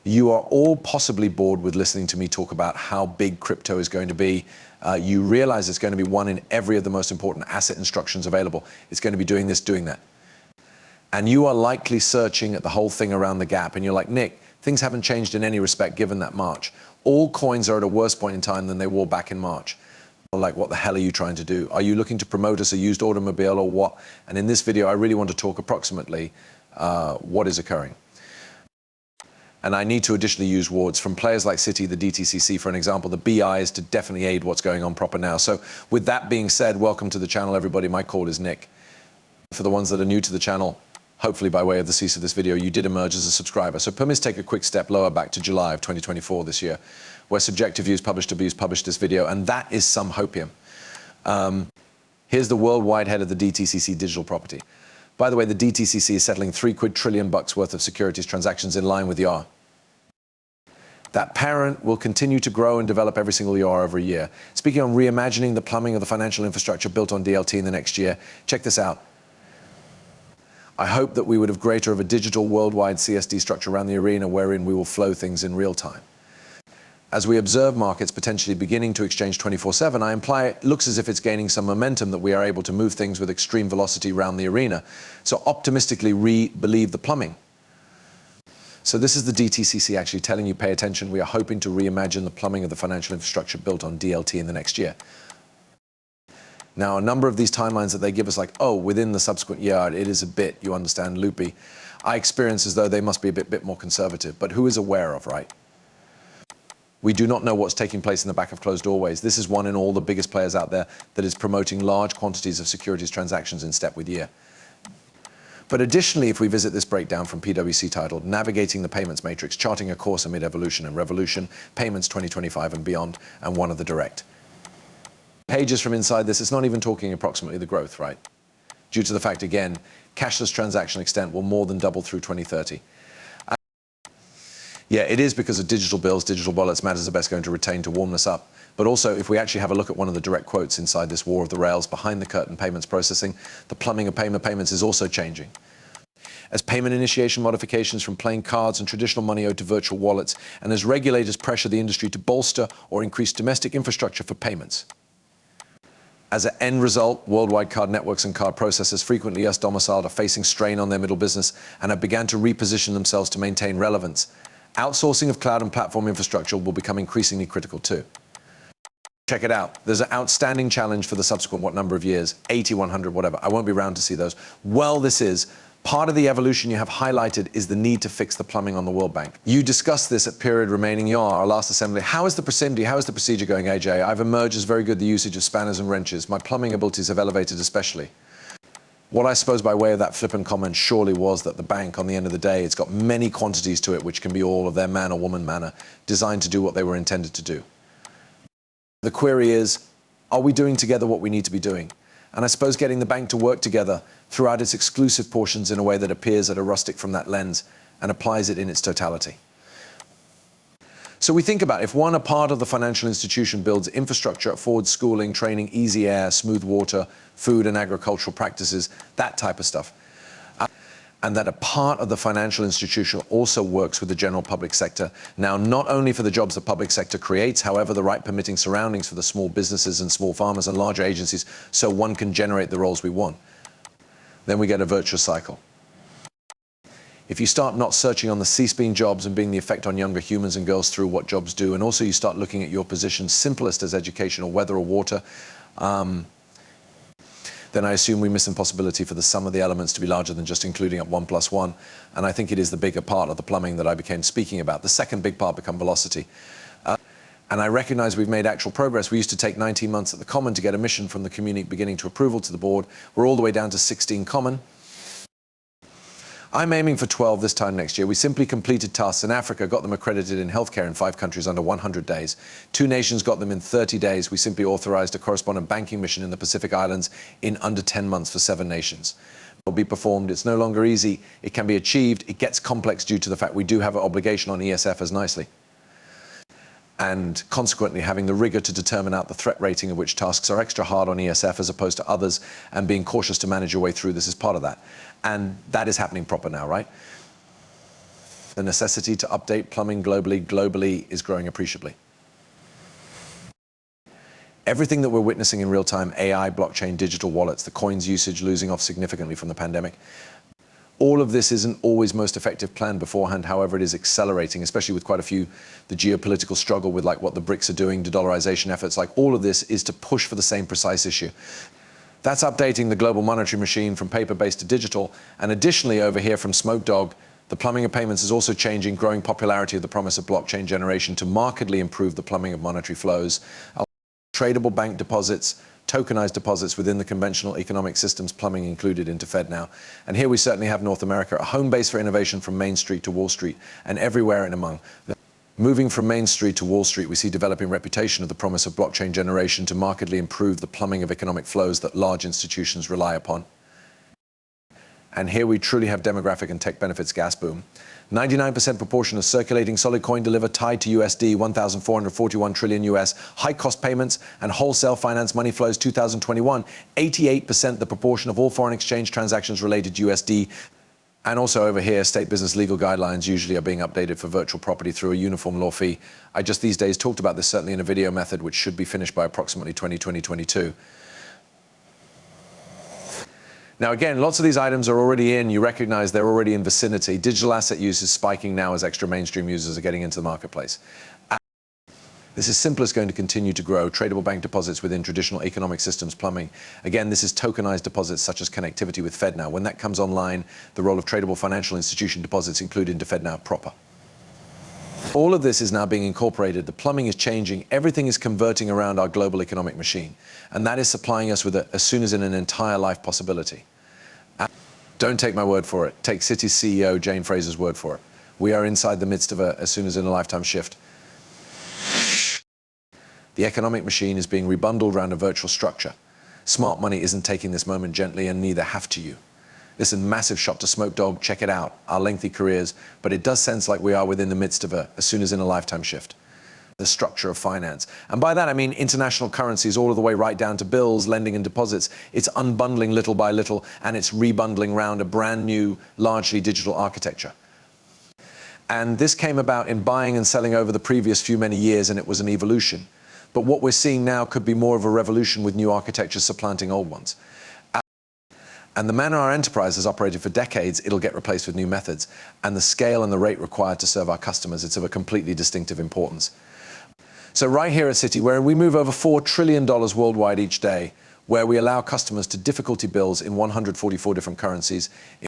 You are all possibly bored with listening to me talk about how big crypto is going to be. You realize it's going to be one in every of the most important asset instructions available. It's going to be doing this, doing that. And you are likely searching at the whole thing around the gap, and you're like, Nick, things haven't changed in any respect given that March. All coins are at a worse point in time than they were back in March. Like, what the hell are you trying to do? Are you looking to promote us a used automobile or what? And in this video, I really want to talk approximately what is occurring. And I need to additionally use words from players like Citi, the DTCC, for an example, the BIs, to definitely aid what's going on proper now. So with that being said, welcome to the channel, everybody. My call is Nick. For the ones that are new to the channel, hopefully by way of the cease of this video, you did emerge as a subscriber. So permit to take a quick step lower back to July of 2024 this year, where Subjective Views Published Abuse published this video, and that is some hopium. Here's the worldwide head of the DTCC digital property. By the way, the DTCC is settling $3 trillion worth of securities transactions in line with YAR. That parent will continue to grow and develop every single year. Speaking on reimagining the plumbing of the financial infrastructure built on DLT in the next year, check this out. I hope that we would have greater of a digital worldwide CSD structure around the arena wherein we will flow things in real time. As we observe markets potentially beginning to exchange 24/7, I imply it looks as if it's gaining some momentum, that we are able to move things with extreme velocity around the arena. So optimistically believe the plumbing. So this is the DTCC actually telling you, pay attention. We are hoping to reimagine the plumbing of the financial infrastructure built on DLT in the next year. Now, a number of these timelines that they give us, like, oh, within the subsequent year, it is a bit, you understand, loopy. I experience as though they must be a bit more conservative, but who is aware of, right? We do not know what's taking place in the back of closed doorways. This is one in all the biggest players out there that is promoting large quantities of securities transactions in step with year. But additionally, if we visit this breakdown from PwC titled Navigating the Payments Matrix, Charting a Course Amid Evolution and Revolution, Payments 2025 and Beyond, and one of the direct. Pages from inside this, it's not even talking approximately the growth, right? Due to the fact, again, cashless transaction extent will more than double through 2030. Yeah, it is because of digital bills, digital wallets, matters are best going to retain to warm us up. But also, if we actually have a look at one of the direct quotes inside this war of the rails, behind the curtain payments processing, the plumbing of payments is also changing. As payment initiation modifications from plain cards and traditional money owed to virtual wallets, and as regulators pressure the industry to bolster or increase domestic infrastructure for payments. As an end result, worldwide card networks and card processors, frequently US domiciled, are facing strain on their middle business and have begun to reposition themselves to maintain relevance. Outsourcing of cloud and platform infrastructure will become increasingly critical too. Check it out. There's an outstanding challenge for the subsequent, what number of years? 80, 100, whatever. I won't be around to see those. Well, this is part of the evolution you have highlighted is the need to fix the plumbing on the World Bank. You discussed this at period remaining YAR, our last assembly. How is the procedure going, AJ? I've emerged as very good the usage of spanners and wrenches. My plumbing abilities have elevated especially. What I suppose by way of that flippant comment surely was that the bank, on the end of the day, it's got many quantities to it, which can be all of their man or woman manner, designed to do what they were intended to do. The query is, are we doing together what we need to be doing? And I suppose getting the bank to work together throughout its exclusive portions in a way that appears at a rustic from that lens and applies it in its totality. So we think about, if one, a part of the financial institution builds infrastructure, affords schooling, training, easy air, smooth water, food and agricultural practices, that type of stuff. And that a part of the financial institution also works with the general public sector. Now, not only for the jobs the public sector creates, however, the right permitting surroundings for the small businesses and small farmers and larger agencies, so one can generate the roles we want. Then we get a virtuous cycle. If you start not searching on the cease-being jobs and being the effect on younger humans and girls through what jobs do, and also you start looking at your position simplest as education or weather or water, then I assume we miss the possibility for the sum of the elements to be larger than just including up 1 + 1. And I think it is the bigger part of the plumbing that I became speaking about. The second big part become velocity. And I recognize we've made actual progress. We used to take 19 months at the Common to get a mission from the community beginning to approval to the board. We're all the way down to 16 Common. I'm aiming for 12 this time next year. We simply completed tasks in Africa, got them accredited in healthcare in 5 countries under 100 days. 2 nations got them in 30 days. We simply authorized a correspondent banking mission in the Pacific Islands in under 10 months for 7 nations. It will be performed. It's no longer easy. It can be achieved. It gets complex due to the fact we do have an obligation on ESF as nicely. And consequently having the rigor to determine out the threat rating of which tasks are extra hard on ESF as opposed to others, and being cautious to manage your way through this is part of that. And that is happening proper now, right? The necessity to update plumbing globally is growing appreciably. Everything that we're witnessing in real time, AI, blockchain, digital wallets, the coins usage losing off significantly from the pandemic, all of this isn't always most effective planned beforehand. However, it is accelerating, especially with quite a few, the geopolitical struggle with like what the BRICS are doing, de-dollarization efforts, like all of this is to push for the same precise issue. That's updating the global monetary machine from paper-based to digital. And additionally, over here from Smoke Dog, the plumbing of payments is also changing, growing popularity of the promise of blockchain generation to markedly improve the plumbing of monetary flows. Tradable bank deposits, tokenized deposits within the conventional economic systems, plumbing included into FedNow. And here we certainly have North America, a home base for innovation from Main Street to Wall Street and everywhere in among. Moving from Main Street to Wall Street, we see developing reputation of the promise of blockchain generation to markedly improve the plumbing of economic flows that large institutions rely upon. And here we truly have demographic and tech benefits gas boom. 99% proportion of circulating solid coin delivered tied to USD, 1,441 trillion US, high cost payments and wholesale finance money flows 2021, 88% the proportion of all foreign exchange transactions related to USD. And also over here, state business legal guidelines usually are being updated for virtual property through a uniform law fee. I just these days talked about this certainly in a video method, which should be finished by approximately 2022. Now again, lots of these items are already in, you recognize they're already in vicinity. Digital asset use is spiking now as extra mainstream users are getting into the marketplace. This is simply going to continue to grow. Tradable bank deposits within traditional economic systems plumbing. Again, this is tokenized deposits such as connectivity with FedNow. When that comes online, the role of tradable financial institution deposits included into FedNow proper. All of this is now being incorporated. The plumbing is changing. Everything is converting around our global economic machine. And that is supplying us with as soon as in an entire life possibility. Don't take my word for it. Take Citi's CEO, Jane Fraser's word for it. We are inside the midst of a as soon as in a lifetime shift. The economic machine is being rebundled around a virtual structure. Smart money isn't taking this moment gently, and neither have to you. Listen, massive shot to Smoke Dog. Check it out. Our lengthy careers, but it does sense like we are within the midst of a as soon as in a lifetime shift. The structure of finance. And by that, I mean international currencies all the way right down to bills, lending and deposits. It's unbundling little by little, and it's rebundling around a brand new, largely digital architecture. And this came about in buying and selling over the previous many years, and it was an evolution. But what we're seeing now could be more of a revolution with new architectures supplanting old ones. And the manner our enterprise has operated for decades, it'll get replaced with new methods. And the scale and the rate required to serve our customers, it's of a completely distinctive importance. So right here at Citi, where we move over $4 trillion worldwide each day, where we allow customers to difficulty bills in 144 different currencies,